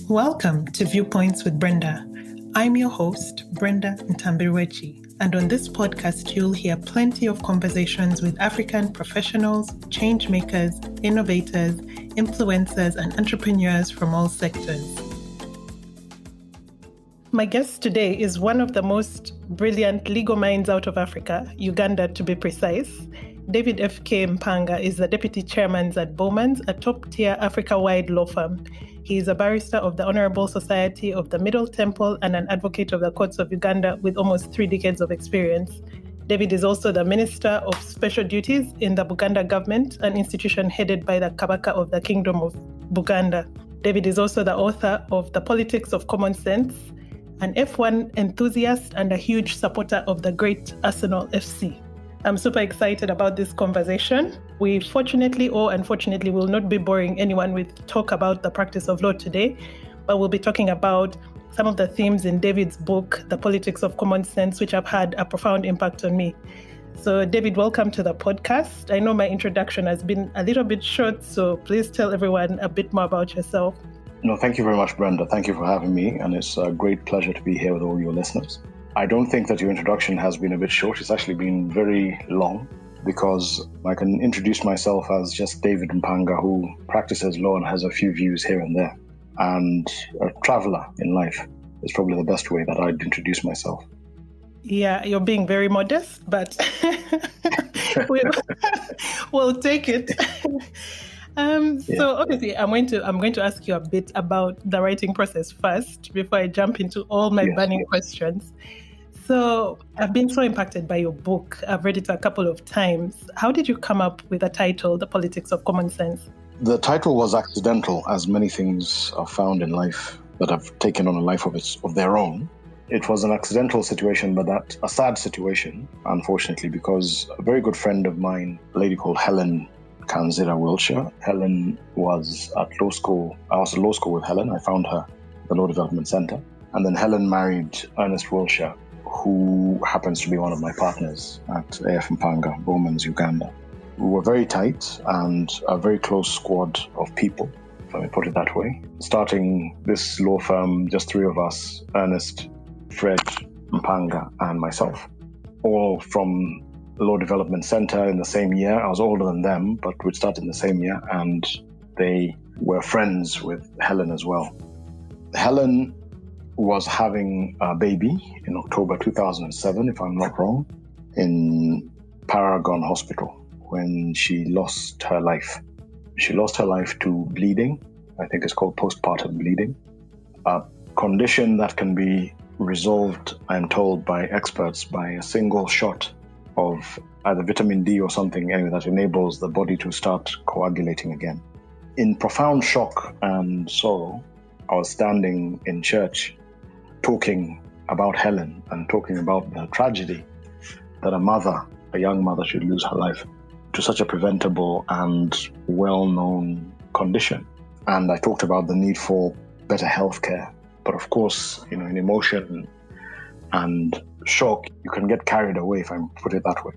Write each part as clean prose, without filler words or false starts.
Welcome to Viewpoints with Brenda. I'm your host, Brenda Ntambirwechi, and on this podcast, you'll hear plenty of conversations with African professionals, change makers, innovators, influencers, and entrepreneurs from all sectors. My guest today is one of the most brilliant legal minds out of Africa, Uganda to be precise. David F.K. Mpanga is the Deputy Chairman at Bowmans, a top-tier Africa-wide law firm. He is a barrister of the Honourable Society of the Middle Temple and an advocate of the courts of Uganda with almost 3 decades of experience. David is also the Minister of Special Duties in the Buganda Government, an institution headed by the Kabaka of the Kingdom of Buganda. David is also the author of The Politics of Common Sense, an F1 enthusiast and a huge supporter of the great Arsenal FC. I'm super excited about this conversation. We fortunately or unfortunately will not be boring anyone with talk about the practice of law today, but we'll be talking about some of the themes in David's book, The Politics of Common Sense, which have had a profound impact on me. So David, welcome to the podcast. I know my introduction has been a little bit short, so please tell everyone a bit more about yourself. No, thank you very much, Brenda. Thank you for having me, and it's a great pleasure to be here with all your listeners. I don't think that your introduction has been a bit short. It's actually been very long because I can introduce myself as just David Mpanga, who practices law and has a few views here and there, and a traveler in life is probably the best way that I'd introduce myself. Yeah, you're being very modest, but we'll take it. So obviously, I'm going to ask you a bit about the writing process first before I jump into all my burning questions. So I've been so impacted by your book. I've read it a couple of times. How did you come up with the title, The Politics of Common Sense? The title was accidental, as many things are found in life that have taken on a life of their own. It was an accidental situation, but a sad situation, unfortunately, because a very good friend of mine, a lady called Helen Kanzira Wilshire. Helen was at law school. I was at law school with Helen. I found her at the Law Development Center. And then Helen married Ernest Wilshire, who happens to be one of my partners at AF Mpanga, Bowmans Uganda. We were very tight and a very close squad of people, if I may put it that way. Starting this law firm, just 3 of us, Ernest, Fred, Mpanga, and myself, all from the Law Development Center in the same year. I was older than them, but we'd started in the same year, and they were friends with Helen as well. Helen was having a baby in October 2007, if I'm not wrong, in Paragon Hospital when she lost her life. She lost her life to bleeding. I think it's called postpartum bleeding, a condition that can be resolved, I'm told, by experts by a single shot of either vitamin D or something anyway that enables the body to start coagulating again. In profound shock and sorrow, I was standing in church talking about Helen and talking about the tragedy that a young mother should lose her life to such a preventable and well-known condition. And I talked about the need for better healthcare. But of course, in emotion and shock, you can get carried away, if I put it that way.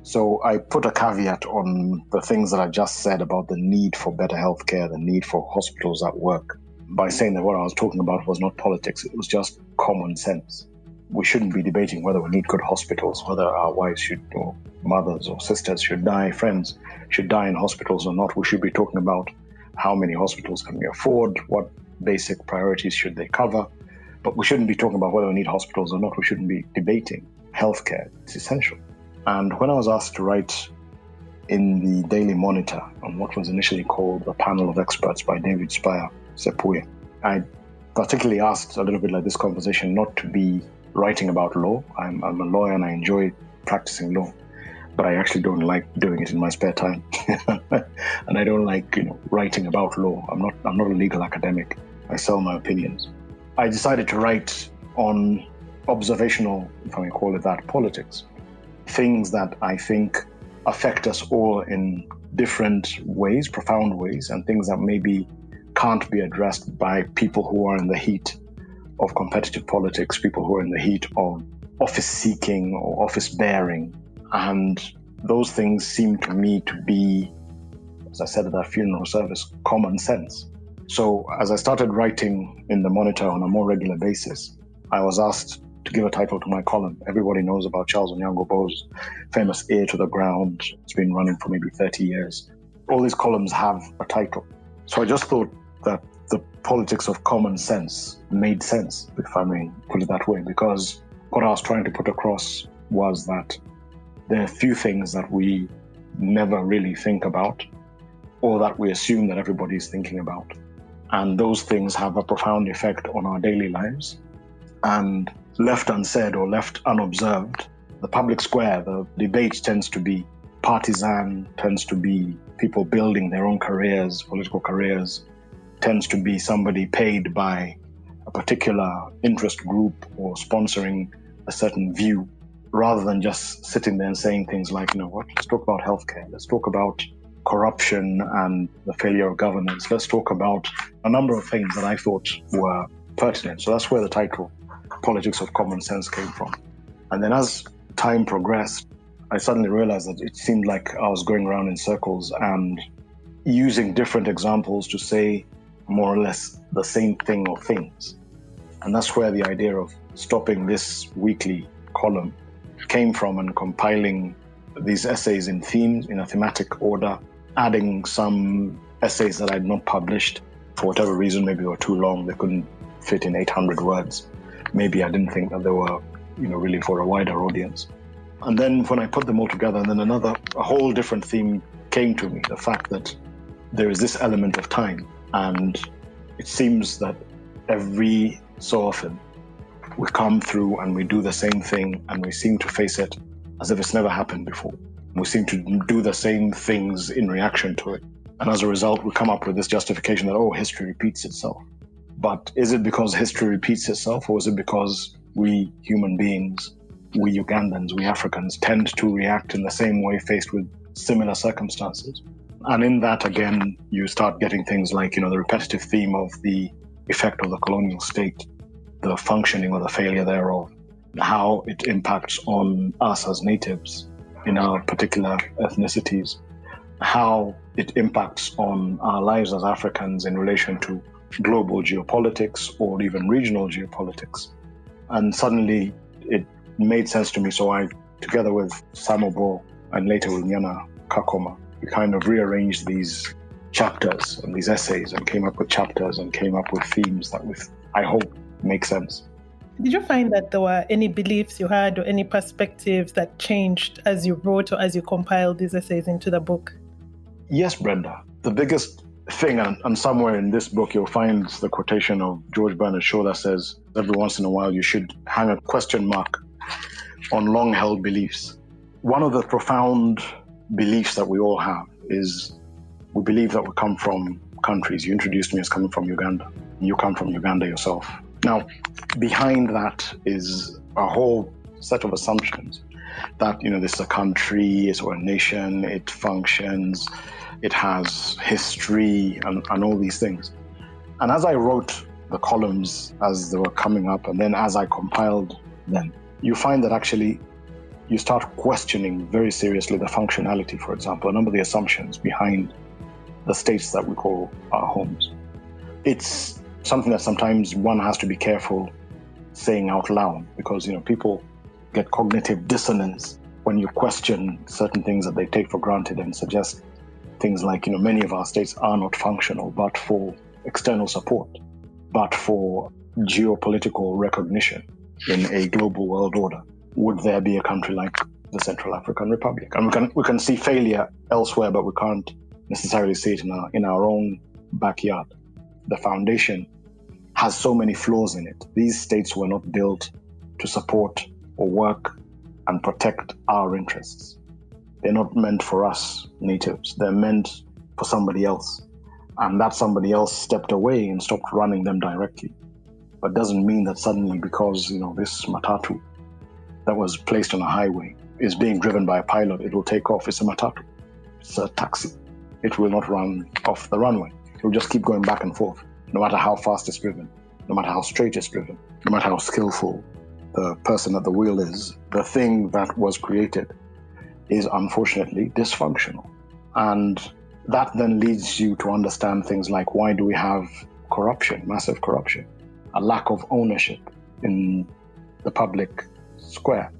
So I put a caveat on the things that I just said about the need for better healthcare, the need for hospitals that work, by saying that what I was talking about was not politics, it was just common sense. We shouldn't be debating whether we need good hospitals, whether our wives should, or mothers or sisters should die, friends should die in hospitals or not. We should be talking about how many hospitals can we afford, what basic priorities should they cover. But we shouldn't be talking about whether we need hospitals or not. We shouldn't be debating healthcare. It's essential. And when I was asked to write in the Daily Monitor on what was initially called a panel of experts by David Spire Sepuye, I particularly asked, a little bit like this conversation, not to be writing about law. I'm a lawyer and I enjoy practicing law, but I actually don't like doing it in my spare time. And I don't like, writing about law. I'm not a legal academic. I sell my opinions. I decided to write on observational, if I may call it that, politics. Things that I think affect us all in different ways, profound ways, and things that maybe can't be addressed by people who are in the heat of competitive politics, people who are in the heat of office seeking or office bearing. And those things seem to me to be as I said at that funeral service, common sense. So as I started writing in the Monitor on a more regular basis, I was asked to give a title to my column. Everybody knows about Charles Onyango Bo's famous Ear to the Ground. It's been running for maybe 30 years. All these columns have a title. So I just thought that the politics of common sense made sense, if I may put it that way, because what I was trying to put across was that there are few things that we never really think about, or that we assume that everybody is thinking about. And those things have a profound effect on our daily lives. And left unsaid or left unobserved, the public square, the debate tends to be partisan, tends to be people building their own careers, political careers, tends to be somebody paid by a particular interest group or sponsoring a certain view, rather than just sitting there and saying things like, you know what, let's talk about healthcare, let's talk about corruption and the failure of governance, let's talk about a number of things that I thought were pertinent. So that's where the title Politics of Common Sense came from. And then as time progressed, I suddenly realized that it seemed like I was going around in circles and using different examples to say more or less the same thing or things. And that's where the idea of stopping this weekly column came from, and compiling these essays in themes, in a thematic order, adding some essays that I'd not published for whatever reason. Maybe they were too long, they couldn't fit in 800 words. Maybe I didn't think that they were, really for a wider audience. And then when I put them all together, and then a whole different theme came to me, the fact that there is this element of time. And it seems that every so often we come through and we do the same thing, and we seem to face it as if it's never happened before. We seem to do the same things in reaction to it. And as a result, we come up with this justification that, history repeats itself. But is it because history repeats itself, or is it because we human beings, we Ugandans, we Africans tend to react in the same way faced with similar circumstances? And in that, again, you start getting things like, the repetitive theme of the effect of the colonial state, the functioning or the failure thereof, how it impacts on us as natives in our particular ethnicities, how it impacts on our lives as Africans in relation to global geopolitics or even regional geopolitics. And suddenly it made sense to me. So I, together with Samobo and later with Nyana Kakoma, we kind of rearranged these chapters and these essays and came up with chapters and came up with themes that I hope make sense. Did you find that there were any beliefs you had or any perspectives that changed as you wrote or as you compiled these essays into the book? Yes, Brenda. The biggest thing, and somewhere in this book you'll find the quotation of George Bernard Shaw that says, every once in a while you should hang a question mark on long-held beliefs. One of the profound beliefs that we all have is we believe that we come from countries. You introduced me as coming from Uganda. You come from Uganda yourself. Now, behind that is a whole set of assumptions that, this is a country, it's a nation, it functions, it has history and all these things. And as I wrote the columns as they were coming up, and then as I compiled them, you find that actually you start questioning very seriously the functionality, for example, a number of the assumptions behind the states that we call our homes. It's something that sometimes one has to be careful saying out loud, because, people get cognitive dissonance when you question certain things that they take for granted and suggest things like, many of our states are not functional but for external support, but for geopolitical recognition in a global world order. Would there be a country like the Central African Republic? And we can see failure elsewhere, but we can't necessarily see it in our own backyard. The foundation has so many flaws in it. These states were not built to support or work and protect our interests. They're not meant for us natives. They're meant for somebody else. And that somebody else stepped away and stopped running them directly. But doesn't mean that suddenly, because this matatu that was placed on a highway is being driven by a pilot, it will take off. It's a matatu. It's a taxi. It will not run off the runway. It will just keep going back and forth, no matter how fast it's driven, no matter how straight it's driven, no matter how skillful the person at the wheel is. The thing that was created is unfortunately dysfunctional. And that then leads you to understand things like, why do we have corruption, massive corruption, a lack of ownership in the public square?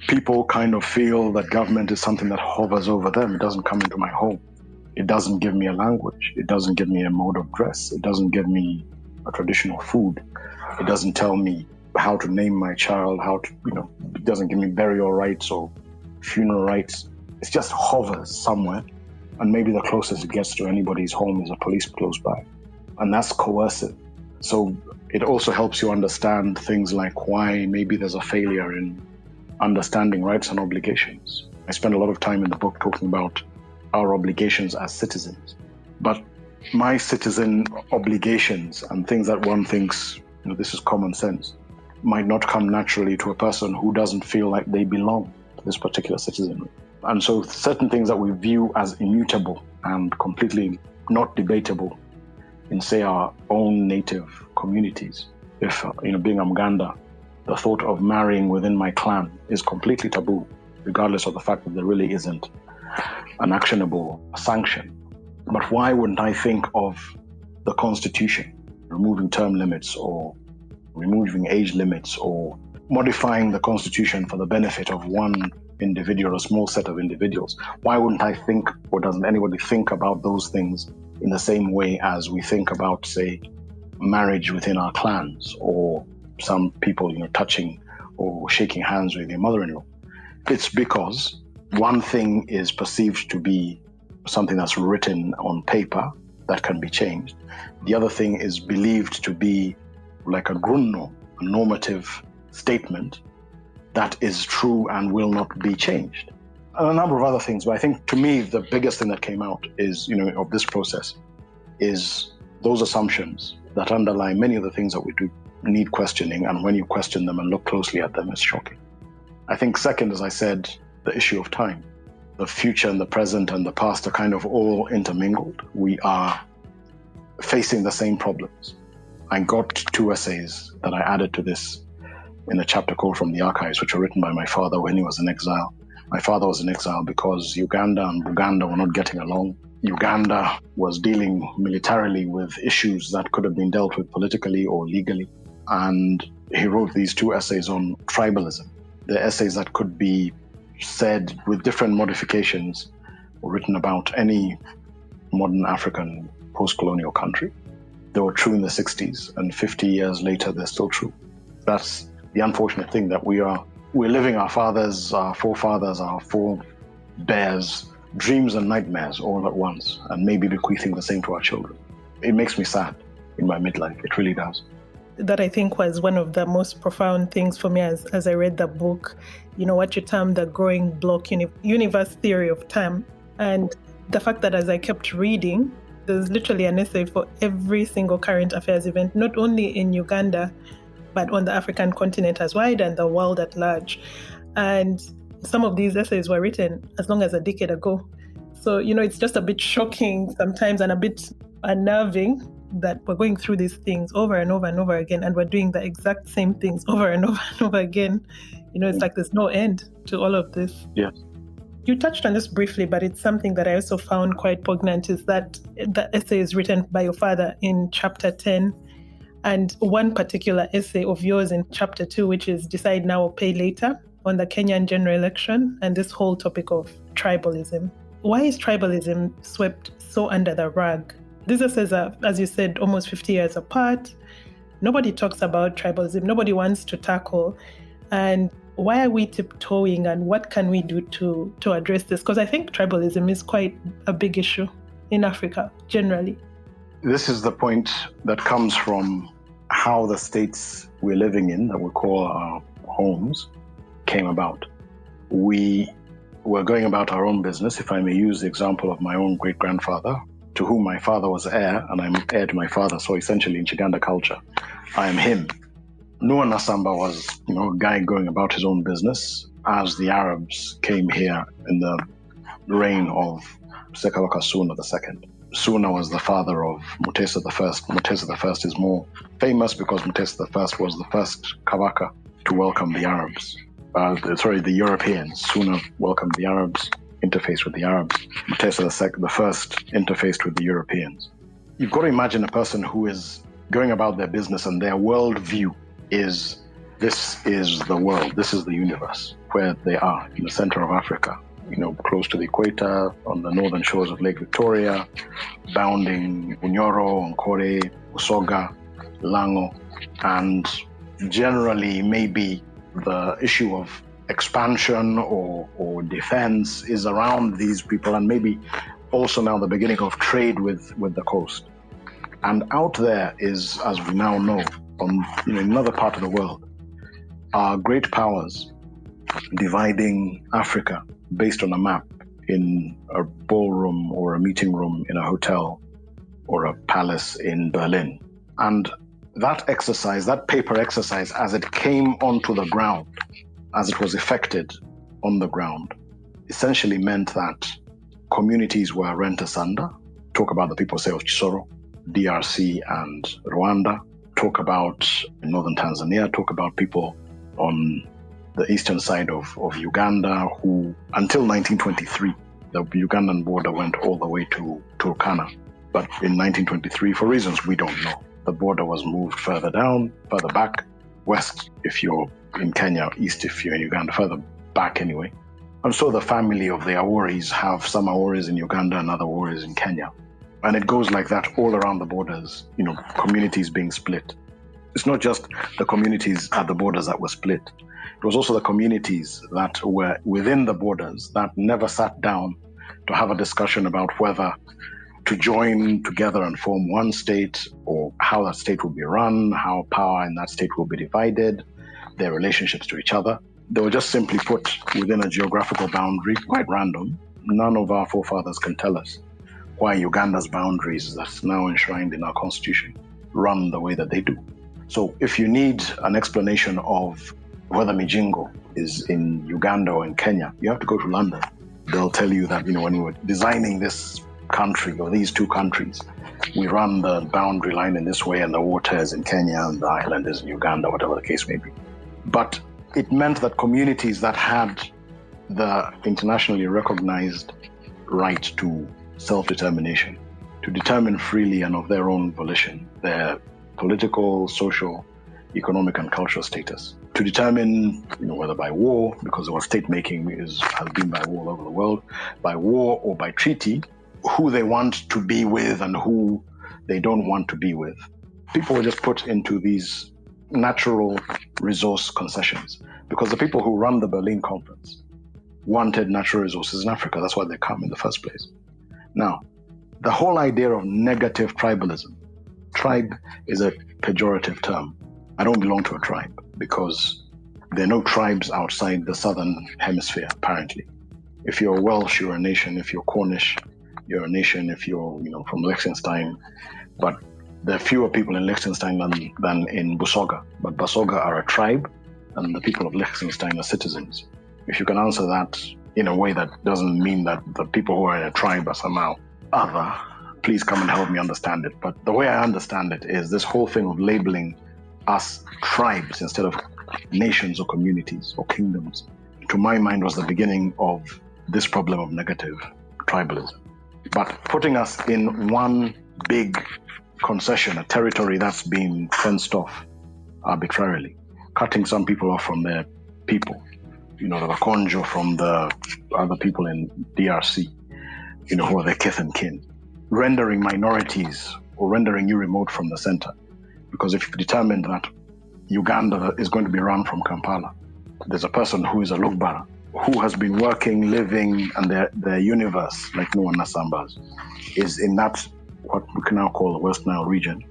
People kind of feel that government is something that hovers over them. It doesn't come into my home. It doesn't give me a language. It doesn't give me a mode of dress. It doesn't give me a traditional food. It doesn't tell me how to name my child, it doesn't give me burial rights or funeral rights. It just hovers somewhere. And maybe the closest it gets to anybody's home is a police close by. And that's coercive. So it also helps you understand things like why maybe there's a failure in understanding rights and obligations. I spend a lot of time in the book talking about our obligations as citizens. But my citizen obligations and things that one thinks, this is common sense, might not come naturally to a person who doesn't feel like they belong to this particular citizenry. And so certain things that we view as immutable and completely not debatable in, say, our own native communities. If, being a Muganda, the thought of marrying within my clan is completely taboo, regardless of the fact that there really isn't an actionable sanction. But why wouldn't I think of the Constitution, removing term limits or removing age limits or modifying the Constitution for the benefit of one individual, a small set of individuals? Why wouldn't I think, or doesn't anybody think about those things in the same way as we think about, say, marriage within our clans, or some people, touching or shaking hands with your mother-in-law? It's because one thing is perceived to be something that's written on paper that can be changed. The other thing is believed to be like a grunno, a normative statement that is true and will not be changed. And a number of other things, but I think to me, the biggest thing that came out is, of this process, is those assumptions that underlie many of the things that we do need questioning, and when you question them and look closely at them, it's shocking. I think second, as I said, the issue of time. The future and the present and the past are kind of all intermingled. We are facing the same problems. I got 2 essays that I added to this in a chapter called From the Archives, which were written by my father when he was in exile. My father was in exile because Uganda and Buganda were not getting along. Uganda was dealing militarily with issues that could have been dealt with politically or legally. And he wrote these 2 essays on tribalism. They're essays that could be said with different modifications or written about any modern African post-colonial country. They were true in the 60s, and 50 years later, they're still true. That's the unfortunate thing, that we're living our fathers, our forefathers, our forebears' dreams and nightmares all at once, and maybe bequeathing the same to our children. It makes me sad in my midlife. It really does. That I think was one of the most profound things for me as I read the book, what you termed the growing block universe theory of time. And the fact that as I kept reading, there's literally an essay for every single current affairs event, not only in Uganda, but on the African continent as wide and the world at large. And some of these essays were written as long as a decade ago. So, it's just a bit shocking sometimes and a bit unnerving that we're going through these things over and over and over again, and we're doing the exact same things over and over and over again. It's like there's no end to all of this. Yes. You touched on this briefly, but it's something that I also found quite poignant, is that the essay is written by your father in chapter 10, and one particular essay of yours in chapter 2, which is Decide Now or Pay Later, on the Kenyan general election and this whole topic of tribalism. Why is tribalism swept so under the rug? These essays are, as you said, almost 50 years apart. Nobody talks about tribalism. Nobody wants to tackle. And why are we tiptoeing, and what can we do to address this? Because I think tribalism is quite a big issue in Africa generally. This is the point that comes from how the states we're living in, that we call our homes, came about. We were going about our own business, if I may use the example of my own great-grandfather, to whom my father was heir, and I'm heir to my father. So essentially in Chiganda culture, I am him. Noah Nasamba was, a guy going about his own business as the Arabs came here in the reign of Kabaka Suna II. Suna was the father of Mutesa I. Mutesa I is more famous because Mutesa I was the first Kabaka to welcome the Arabs. The Europeans. Suna welcomed the Arabs interfaced with the Arabs. Mutesa the first interfaced with the Europeans. You've got to imagine a person who is going about their business and their worldview is, this is the world, this is the universe, where they are in the center of Africa, close to the equator, on the northern shores of Lake Victoria, bounding Bunyoro, Nkore, Usoga, Lango, and generally maybe the issue of expansion or defense is around these people, and maybe also now the beginning of trade with the coast. And out there is, as we now know, in another part of the world, are great powers dividing Africa based on a map in a ballroom or a meeting room in a hotel or a palace in Berlin. And that exercise, that paper exercise, as it came onto the ground, as it was effected on the ground, essentially meant that communities were rent asunder. Talk about the people, say, of Chisoro, DRC and Rwanda. Talk about northern Tanzania. Talk about people on the eastern side of Uganda who, until 1923, the Ugandan border went all the way to Turkana. But in 1923, for reasons we don't know, the border was moved further down, further back, west if you're in Kenya, east if you're in Uganda, further back anyway. And so the family of the Aworis have some Aworis in Uganda and other Aworis in Kenya. And it goes like that all around the borders, communities being split. It's not just the communities at the borders that were split. It was also the communities that were within the borders that never sat down to have a discussion about whether to join together and form one state, or how that state will be run, how power in that state will be divided, their relationships to each other. They were just simply put within a geographical boundary, quite random. None of our forefathers can tell us why Uganda's boundaries, that's now enshrined in our constitution, run the way that they do. So if you need an explanation of whether Mijingo is in Uganda or in Kenya, you have to go to London. They'll tell you that, when we were designing this country or these two countries, we run the boundary line in this way, and the water is in Kenya and the island is in Uganda, whatever the case may be. But it meant that communities that had the internationally recognized right to self-determination, to determine freely and of their own volition their political, social, economic and cultural status, to determine, whether by war, because our state-making has been by war all over the world, by war or by treaty, who they want to be with and who they don't want to be with. People were just put into these natural resource concessions because the people who run the Berlin Conference wanted natural resources in Africa. That's why they come in the first place. Now, the whole idea of negative tribalism, tribe is a pejorative term. I don't belong to a tribe because there are no tribes outside the southern hemisphere, apparently. If you're Welsh, you're a nation. If you're Cornish, you're a nation. If you're, from Liechtenstein, but there are fewer people in Liechtenstein than in Busoga. But Busoga are a tribe, and the people of Liechtenstein are citizens. If you can answer that in a way that doesn't mean that the people who are in a tribe are somehow other, please come and help me understand it. But the way I understand it is this whole thing of labeling us tribes instead of nations or communities or kingdoms, to my mind, was the beginning of this problem of negative tribalism. But putting us in one big concession, a territory that's been fenced off arbitrarily, cutting some people off from their people, the Bakonjo from the other people in DRC, who are their kith and kin, rendering minorities or rendering you remote from the center. Because if you've determined that Uganda is going to be run from Kampala, there's a person who is a Lugbara, who has been working, living, and their universe, like no one Nasambas, is in that, what we can now call the West Nile region,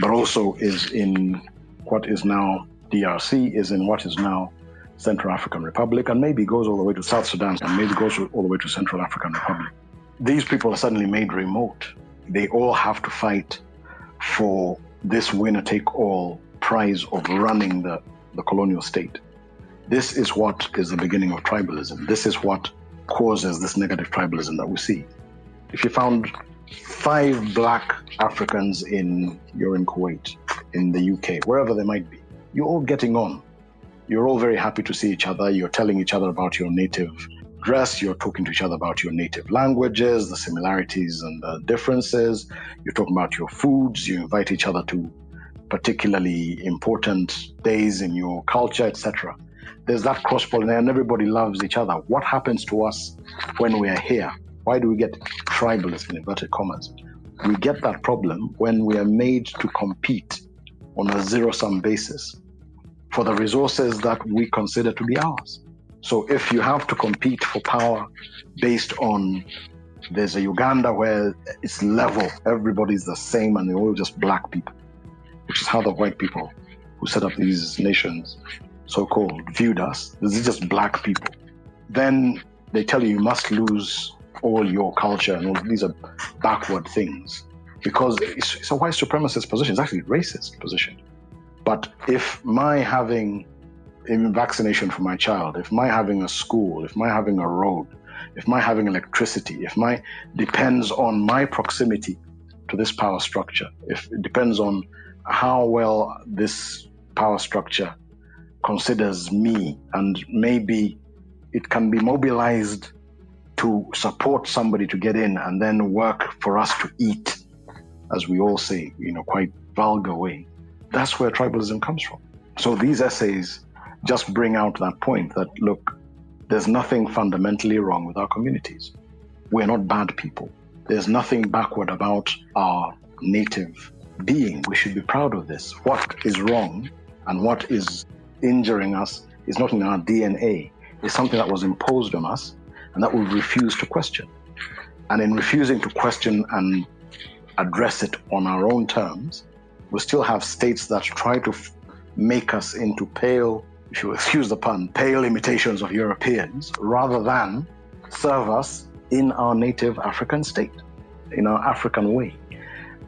but also is in what is now DRC, is in what is now Central African Republic, and maybe goes all the way to South Sudan, and maybe goes all the way to Central African Republic. These people are suddenly made remote. They all have to fight for this winner-take-all prize of running the colonial state. This is what is the beginning of tribalism. This is what causes this negative tribalism that we see. If you found 5 black Africans you're in Kuwait, in the UK, wherever they might be, you're all getting on. You're all very happy to see each other. You're telling each other about your native dress, you're talking to each other about your native languages, the similarities and the differences. You're talking about your foods. You invite each other to particularly important days in your culture, etc. There's that cross-pollination, and everybody loves each other. What happens to us when we are here? Why do we get tribalism, in inverted commas? We get that problem when we are made to compete on a zero-sum basis for the resources that we consider to be ours. So if you have to compete for power based on, there's a Uganda where it's level, everybody's the same and they're all just black people, which is how the white people who set up these nations, so-called, viewed us. This is just black people. Then they tell you must lose all your culture and all these are backward things because it's a white supremacist position. It's actually a racist position. But if my having vaccination for my child, if my having a school, if my having a road, if my having electricity, if my depends on my proximity to this power structure, if it depends on how well this power structure considers me, and maybe it can be mobilized to support somebody to get in and then work for us to eat, as we all say, quite vulgar way. That's where tribalism comes from. So these essays just bring out that point that, look, there's nothing fundamentally wrong with our communities. We're not bad people. There's nothing backward about our native being. We should be proud of this. What is wrong and what is injuring us is not in our DNA. It's something that was imposed on us and that we refuse to question. And in refusing to question and address it on our own terms, we still have states that try to make us into pale, if you excuse the pun, pale imitations of Europeans, rather than serve us in our native African state, in our African way.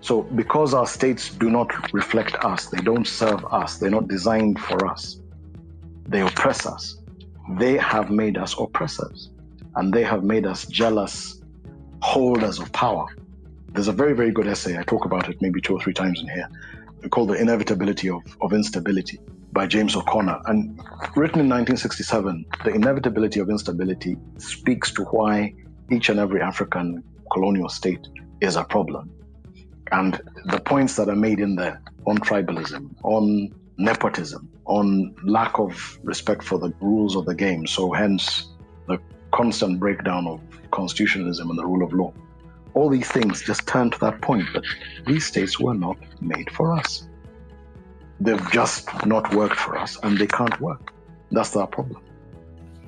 So because our states do not reflect us, they don't serve us, they're not designed for us, they oppress us, they have made us oppressors, and they have made us jealous holders of power. There's a very, very good essay, I talk about it maybe 2 or 3 times in here, called The Inevitability of Instability by James O'Connor. And written in 1967, The Inevitability of Instability speaks to why each and every African colonial state is a problem. And the points that are made in there on tribalism, on nepotism, on lack of respect for the rules of the game, so hence the constant breakdown of constitutionalism and the rule of law. All these things just turn to that point that these states were not made for us. They've just not worked for us and they can't work. That's our problem.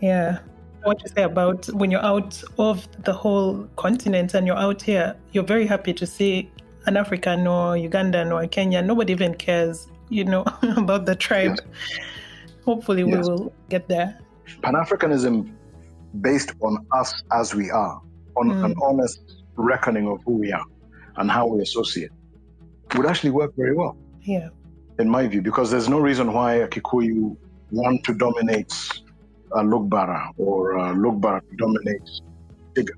Yeah. What you say about when you're out of the whole continent and you're out here, you're very happy to see an African or Ugandan or a Kenyan. Nobody even cares, about the tribe. Yes. Hopefully we will get there. Pan-Africanism based on us as we are, on an honest reckoning of who we are and how we associate, would actually work very well. Yeah. In my view, because there's no reason why a Kikuyu want to dominate a Lugbara or a Lugbara to dominate Tiga.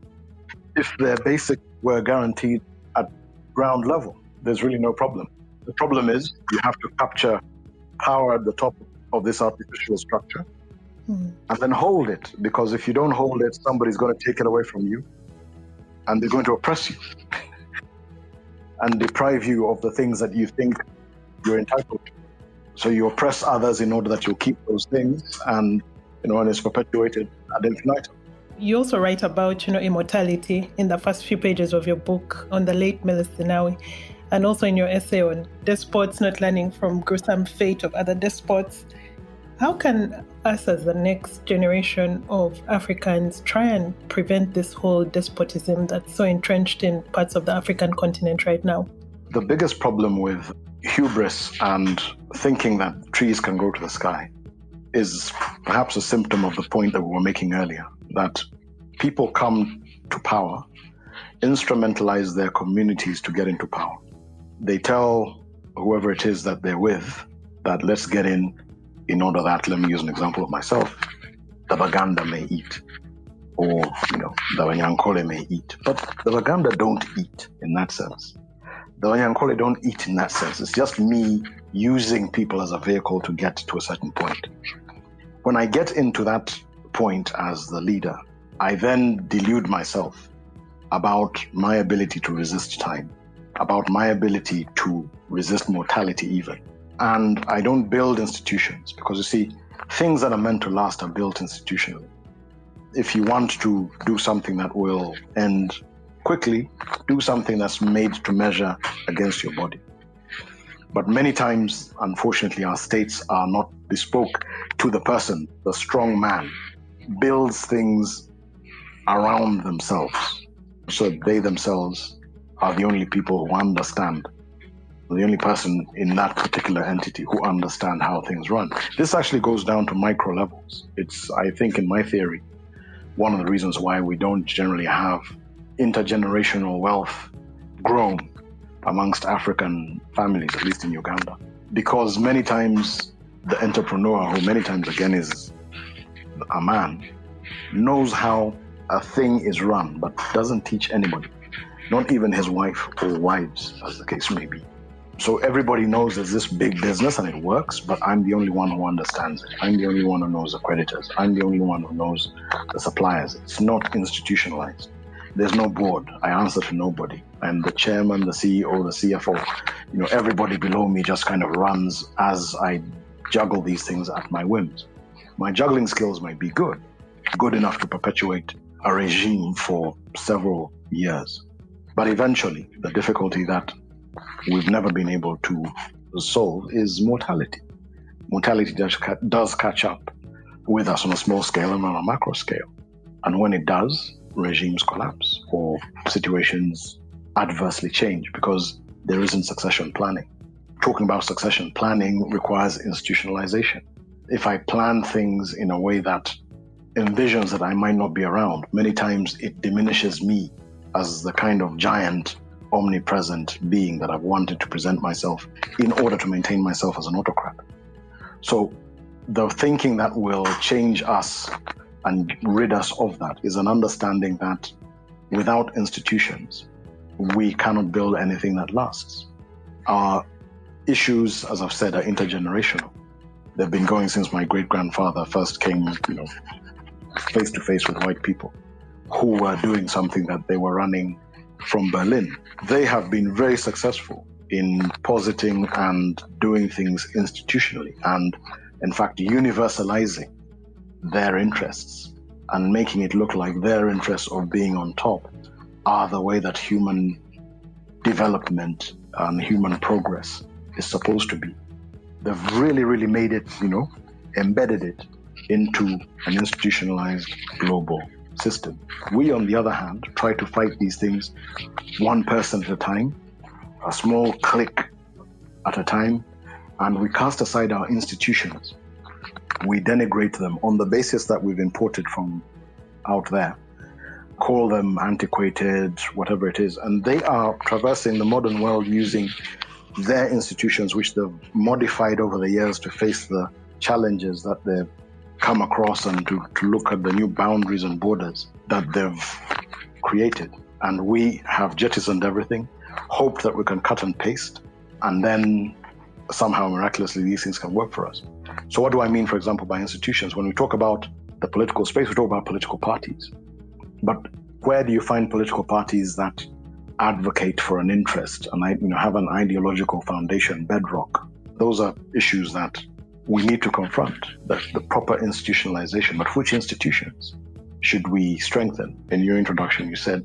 If their basic were guaranteed at ground level, there's really no problem. The problem is you have to capture power at the top of this artificial structure and then hold it, because if you don't hold it, somebody's going to take it away from you and they're going to oppress you and deprive you of the things that you think you're entitled to. So you oppress others in order that you'll keep those things, and and it's perpetuated ad infinitum. You also write about, immortality in the first few pages of your book on the late Meles Zenawi, and also in your essay on despots not learning from gruesome fate of other despots. How can us as the next generation of Africans try and prevent this whole despotism that's so entrenched in parts of the African continent right now? The biggest problem with hubris and thinking that trees can grow to the sky is perhaps a symptom of the point that we were making earlier, that people come to power, instrumentalize their communities to get into power. They tell whoever it is that they're with that let's get in order that, let me use an example of myself, the Baganda may eat, or the Wanyankole may eat. But the Baganda don't eat in that sense. The Wanyankole don't eat in that sense. It's just me using people as a vehicle to get to a certain point. When I get into that point as the leader, I then delude myself about my ability to resist time, about my ability to resist mortality even. And I don't build institutions because, you see, things that are meant to last are built institutionally. If you want to do something that will end quickly, do something that's made to measure against your body. But many times, unfortunately, our states are not bespoke to the person. The strong man builds things around themselves, so they themselves are the only people who understand, the only person in that particular entity who understand how things run. This actually goes down to micro levels. It's, I think, in my theory, one of the reasons why we don't generally have intergenerational wealth grown amongst African families, at least in Uganda. Because many times the entrepreneur, who many times again is a man, knows how a thing is run, but doesn't teach anybody, not even his wife or wives, as the case may be. So everybody knows there's this big business and it works, but I'm the only one who understands it. I'm the only one who knows the creditors. I'm the only one who knows the suppliers. It's not institutionalized. There's no board. I answer to nobody. I'm the chairman, the CEO, the CFO. Everybody below me just kind of runs as I juggle these things at my whims. My juggling skills might be good enough to perpetuate a regime for several years. But eventually, the difficulty that we've never been able to solve is mortality. Mortality does catch up with us on a small scale and on a macro scale. And when it does, regimes collapse or situations adversely change because there isn't succession planning. Talking about succession planning requires institutionalization. If I plan things in a way that envisions that I might not be around, many times it diminishes me as the kind of giant, omnipresent being that I've wanted to present myself in order to maintain myself as an autocrat. So the thinking that will change us and rid us of that is an understanding that without institutions, we cannot build anything that lasts. Our issues, as I've said, are intergenerational. They've been going since my great-grandfather first came, face to face with white people who were doing something that they were running from Berlin. They have been very successful in positing and doing things institutionally and, in fact, universalizing their interests and making it look like their interests of being on top are the way that human development and human progress is supposed to be. They've really, really made it, embedded it into an institutionalized global system. We, on the other hand, try to fight these things one person at a time, a small clique at a time, and we cast aside our institutions. We denigrate them on the basis that we've imported from out there, call them antiquated, whatever it is, and they are traversing the modern world using their institutions, which they've modified over the years to face the challenges that they've come across and to look at the new boundaries and borders that they've created. And we have jettisoned everything, hoped that we can cut and paste, and then somehow miraculously these things can work for us. So what do I mean, for example, by institutions? When we talk about the political space, we talk about political parties. But where do you find political parties that advocate for an interest and have an ideological foundation, bedrock? Those are issues that we need to confront, the proper institutionalization. But which institutions should we strengthen? In your introduction, you said,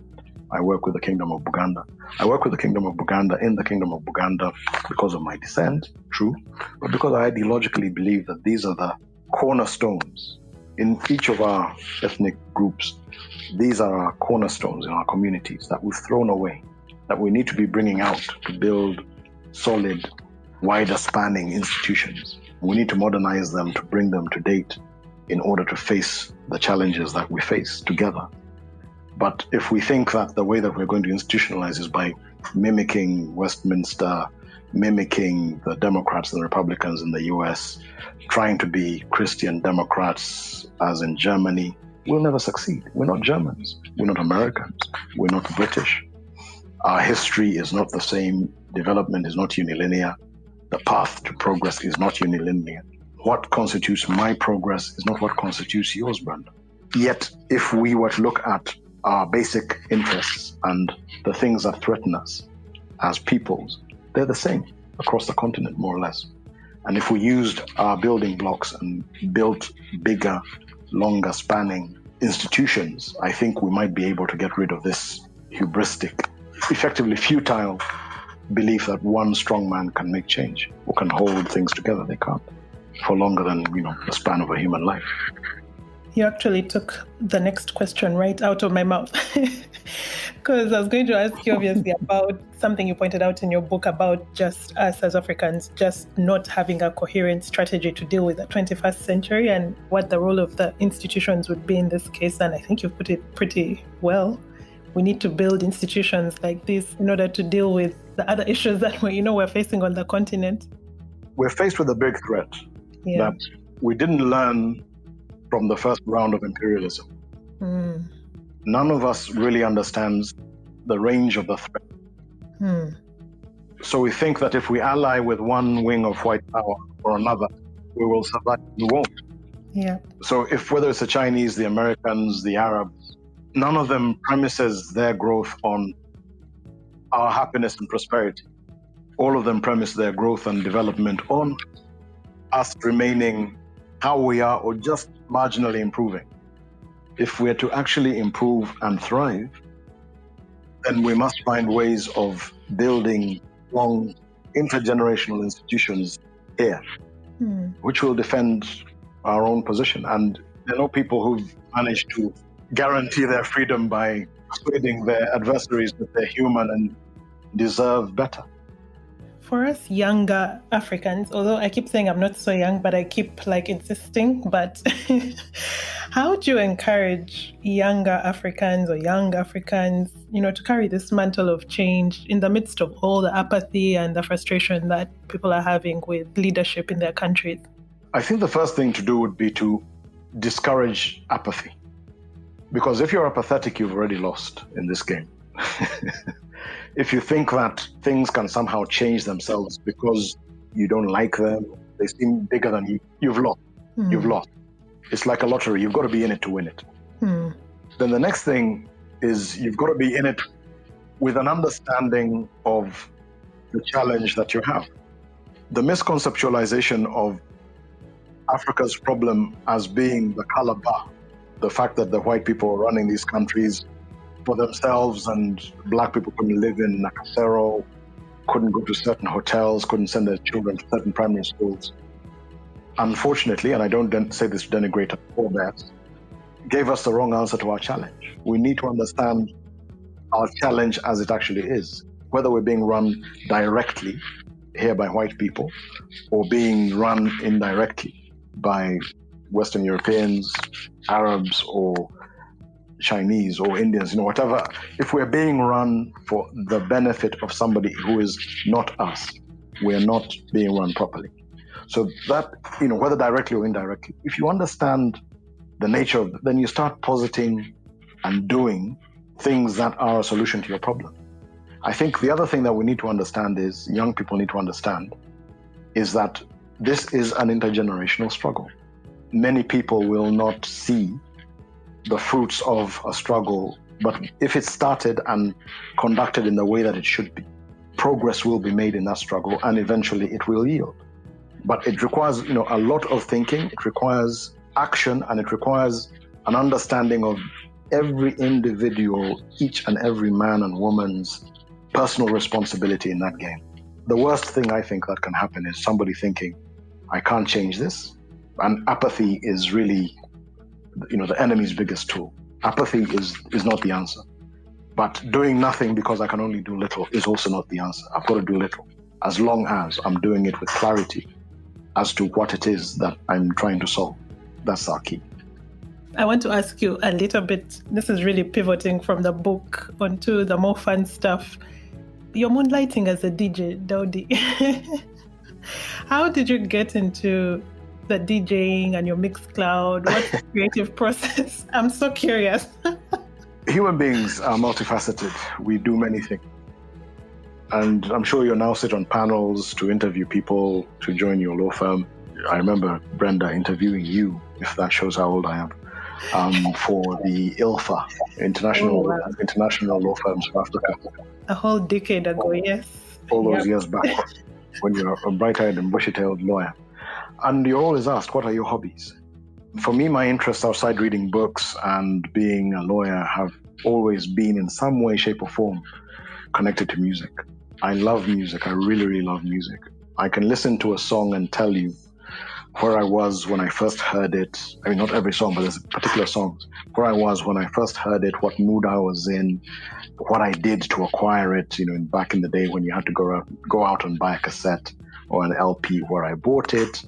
I work with the Kingdom of Buganda. I work with the Kingdom of Buganda in the Kingdom of Buganda because of my descent, true, but because I ideologically believe that these are the cornerstones in each of our ethnic groups. These are our cornerstones in our communities that we've thrown away, that we need to be bringing out to build solid, wider spanning institutions. We need to modernize them to bring them to date in order to face the challenges that we face together. But if we think that the way that we're going to institutionalize is by mimicking Westminster, mimicking the Democrats and the Republicans in the US, trying to be Christian Democrats as in Germany, we'll never succeed. We're not Germans. We're not Americans. We're not British. Our history is not the same. Development is not unilinear. The path to progress is not unilinear. What constitutes my progress is not what constitutes yours, Brenda. Yet, if we were to look at our basic interests and the things that threaten us as peoples, they're the same across the continent, more or less. And if we used our building blocks and built bigger, longer spanning institutions, I think we might be able to get rid of this hubristic, effectively futile belief that one strong man can make change or can hold things together. They can't for longer than, the span of a human life. You actually took the next question right out of my mouth. Because I was going to ask you, obviously, about something you pointed out in your book about just us as Africans just not having a coherent strategy to deal with the 21st century and what the role of the institutions would be in this case. And I think you've put it pretty well. We need to build institutions like this in order to deal with the other issues that we're facing on the continent. We're faced with a big threat that we didn't learn from the first round of imperialism. None of us really understands the range of the threat. So we think that if we ally with one wing of white power or another, we will survive. We won't. Yeah. So whether it's the Chinese, the Americans, the Arabs, none of them premises their growth on our happiness and prosperity. All of them premise their growth and development on us remaining how we are or just marginally improving. If we're to actually improve and thrive, then we must find ways of building strong intergenerational institutions here, which will defend our own position. And there are no people who've managed to guarantee their freedom by persuading their adversaries that they're human and deserve better. For us younger Africans, although I keep saying I'm not so young, but I keep insisting, but how do you encourage younger Africans or young Africans, to carry this mantle of change in the midst of all the apathy and the frustration that people are having with leadership in their countries? I think the first thing to do would be to discourage apathy. Because if you're apathetic, you've already lost in this game. If you think that things can somehow change themselves because you don't like them, they seem bigger than you, you've lost. You've lost. It's like a lottery. You've got to be in it to win it. Then the next thing is you've got to be in it with an understanding of the challenge that you have. The misconceptualization of Africa's problem as being the color bar, the fact that the white people are running these countries for themselves and black people couldn't live in Nakasero, couldn't go to certain hotels, couldn't send their children to certain primary schools. Unfortunately, and I don't say this to denigrate our forebears, gave us the wrong answer to our challenge. We need to understand our challenge as it actually is, whether we're being run directly here by white people or being run indirectly by Western Europeans, Arabs, or Chinese or Indians, whatever. If we're being run for the benefit of somebody who is not us, we're not being run properly. So that, whether directly or indirectly, if you understand the nature of it, then you start positing and doing things that are a solution to your problem. I think the other thing that we need to understand is, young people need to understand, is that this is an intergenerational struggle. Many people will not see the fruits of a struggle, but if it started and conducted in the way that it should be, progress will be made in that struggle and eventually it will yield. But it requires, a lot of thinking, it requires action, and it requires an understanding of every individual, each and every man and woman's personal responsibility in that game. The worst thing I think that can happen is somebody thinking, I can't change this. And apathy is really, the enemy's biggest tool. Apathy is not the answer. But doing nothing because I can only do little is also not the answer. I've got to do little, as long as I'm doing it with clarity as to what it is that I'm trying to solve. That's our key. I want to ask you a little bit, this is really pivoting from the book onto the more fun stuff. You're moonlighting as a DJ, Daudi. How did you get into the DJing and your Mixcloud? What's the creative process? I'm so curious. Human beings are multifaceted. We do many things. And I'm sure you now sit on panels to interview people to join your law firm. I remember Brenda interviewing you, if that shows how old I am. for the ILFA, International Law Firms of Africa. A whole decade ago, yes. All those years back, when you're a bright-eyed and bushy-tailed lawyer. And you're always asked, what are your hobbies? For me, my interests outside reading books and being a lawyer have always been in some way, shape, or form connected to music. I love music. I really, really love music. I can listen to a song and tell you where I was when I first heard it. I mean, not every song, but there's particular songs. Where I was when I first heard it, what mood I was in, what I did to acquire it, back in the day when you had to go out and buy a cassette or an LP, where I bought it,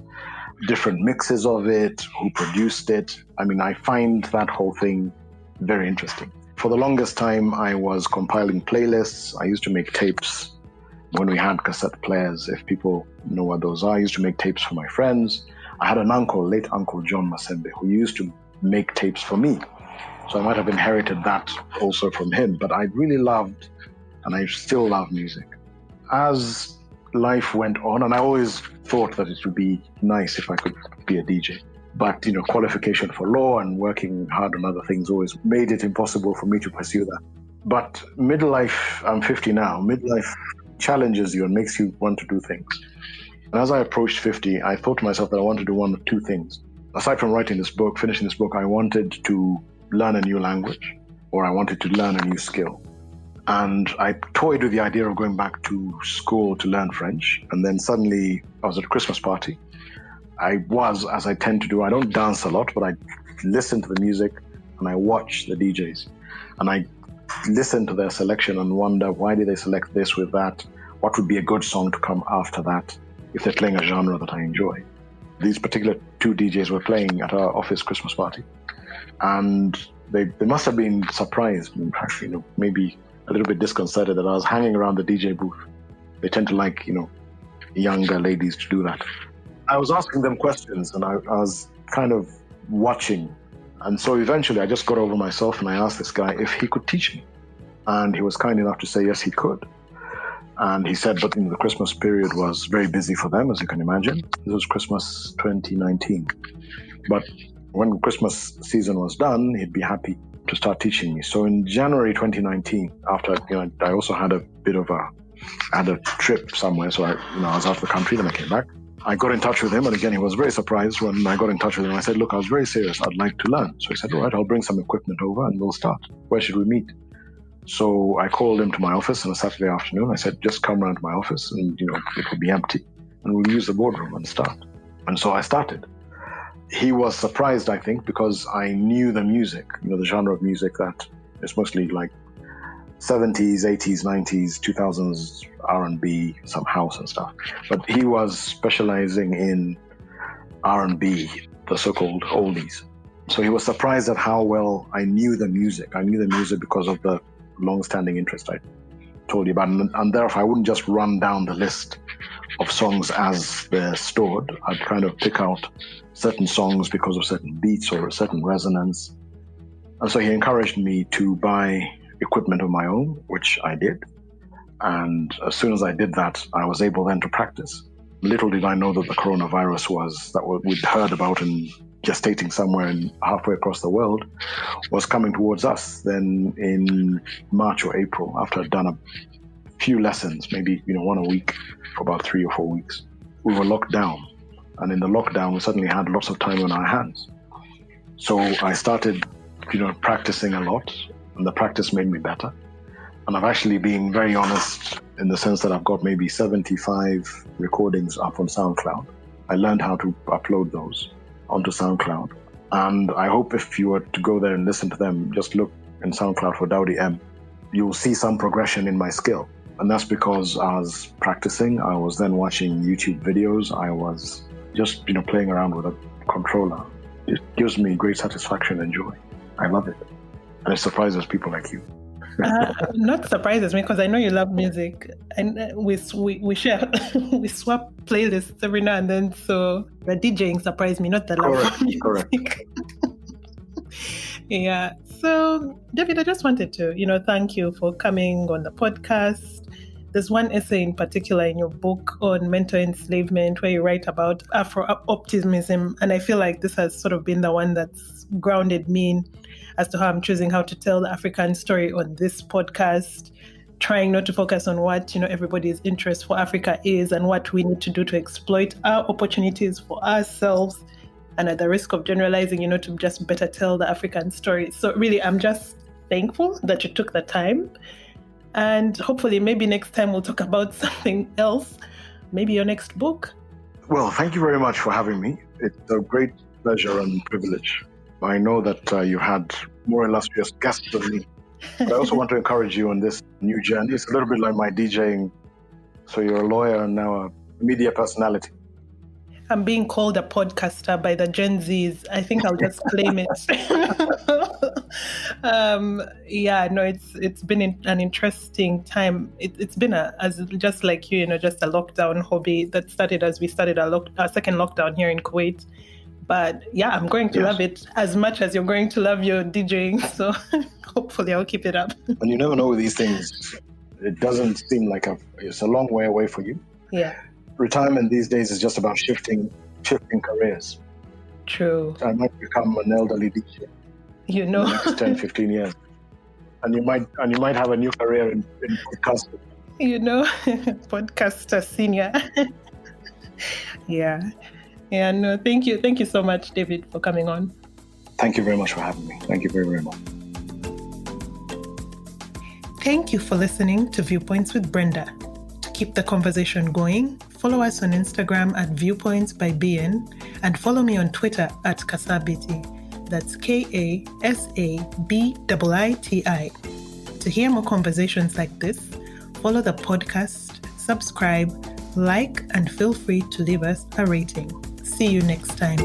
different mixes of it, who produced it. I mean, I find that whole thing very interesting. For the longest time, I was compiling playlists. I used to make tapes when we had cassette players. If people know what those are, I used to make tapes for my friends. I had an uncle, late Uncle John Masembe, who used to make tapes for me. So I might have inherited that also from him. But I really loved, and I still love music. As life went on, and I always thought that it would be nice if I could be a DJ. But, qualification for law and working hard on other things always made it impossible for me to pursue that. But midlife, I'm 50 now, midlife challenges you and makes you want to do things. And as I approached 50, I thought to myself that I wanted to do one of two things. Aside from writing this book, finishing this book, I wanted to learn a new language, or I wanted to learn a new skill. And I toyed with the idea of going back to school to learn French. And then suddenly I was at a Christmas party. I was, as I tend to do, I don't dance a lot, but I listen to the music and I watch the DJs. And I listen to their selection and wonder, why did they select this with that? What would be a good song to come after that if they're playing a genre that I enjoy? These particular two DJs were playing at our office Christmas party. And they must have been surprised, maybe a little bit disconcerted that I was hanging around the DJ booth. They tend to like, younger ladies to do that. I was asking them questions and I was kind of watching. And so eventually I just got over myself and I asked this guy if he could teach me. And he was kind enough to say, yes, he could. And he said, but the Christmas period was very busy for them, as you can imagine. This was Christmas 2019. But when Christmas season was done, he'd be happy to start teaching me. So in January 2019, after, I also had a trip somewhere. So I was out of the country, then I came back. I got in touch with him, and again, he was very surprised when I got in touch with him. I said, look, I was very serious. I'd like to learn. So he said, all right, I'll bring some equipment over and we'll start. Where should we meet? So I called him to my office on a Saturday afternoon. I said, just come round to my office and, it will be empty and we'll use the boardroom and start. And so I started. He was surprised, I think, because I knew the music, the genre of music that is mostly like 70s, 80s, 90s, 2000s, R&B, some house and stuff. But he was specializing in R&B, the so-called oldies. So he was surprised at how well I knew the music. I knew the music because of the long-standing interest I told you about. And therefore, I wouldn't just run down the list of songs as they're stored. I'd kind of pick out certain songs because of certain beats or a certain resonance. And so he encouraged me to buy equipment of my own, which I did. And as soon as I did that, I was able then to practice. Little did I know that the coronavirus that we'd heard about and gestating somewhere halfway across the world was coming towards us. Then in March or April, after I'd done a few lessons, maybe one a week for about 3 or 4 weeks, we were locked down. And in the lockdown, we suddenly had lots of time on our hands. So I started, practicing a lot, and the practice made me better. And I've actually been very honest in the sense that I've got maybe 75 recordings up on SoundCloud. I learned how to upload those onto SoundCloud. And I hope if you were to go there and listen to them, just look in SoundCloud for Dowdy M, you'll see some progression in my skill. And that's because I was practicing. I was then watching YouTube videos. I was just, playing around with a controller. It gives me great satisfaction and joy. I love it. And it surprises people like you. Not surprises me because I know you love music, and we share we swap playlists every now and then. So the DJing surprised me, not the love of music. Correct. Yeah. So David, I just wanted to thank you for coming on the podcast. There's one essay in particular in your book on mental enslavement where you write about Afro-optimism. And I feel like this has sort of been the one that's grounded me as to how I'm choosing how to tell the African story on this podcast, trying not to focus on what, everybody's interest for Africa is and what we need to do to exploit our opportunities for ourselves, and at the risk of generalizing, to just better tell the African story. So really, I'm just thankful that you took the time. And hopefully maybe next time we'll talk about something else, maybe your next book. Well, thank you very much for having me. It's a great pleasure and privilege. I know that you had more illustrious guests than me. But I also want to encourage you on this new journey. It's a little bit like my DJing. So you're a lawyer and now a media personality. I'm being called a podcaster by the Gen Zs. I think I'll just claim it. It's been an interesting time. It's been just like you, just a lockdown hobby that started as we started our second lockdown here in Kuwait. But yeah, I'm going to love it as much as you're going to love your DJing. So hopefully I'll keep it up. And you never know with these things. It doesn't seem like it's a long way away for you. Yeah. Retirement these days is just about shifting careers. True. I might become an elderly DJ in the next 10, 15 years. And you might have a new career in podcasting. Podcaster senior. Yeah. Yeah, no, thank you. Thank you so much, David, for coming on. Thank you very much for having me. Thank you very, very much. Thank you for listening to Viewpoints with Brenda. To keep the conversation going, follow us on Instagram at Viewpoints by BN and follow me on Twitter at Kasabiti. That's KASABIITI. To hear more conversations like this, follow the podcast, subscribe, like, and feel free to leave us a rating. See you next time.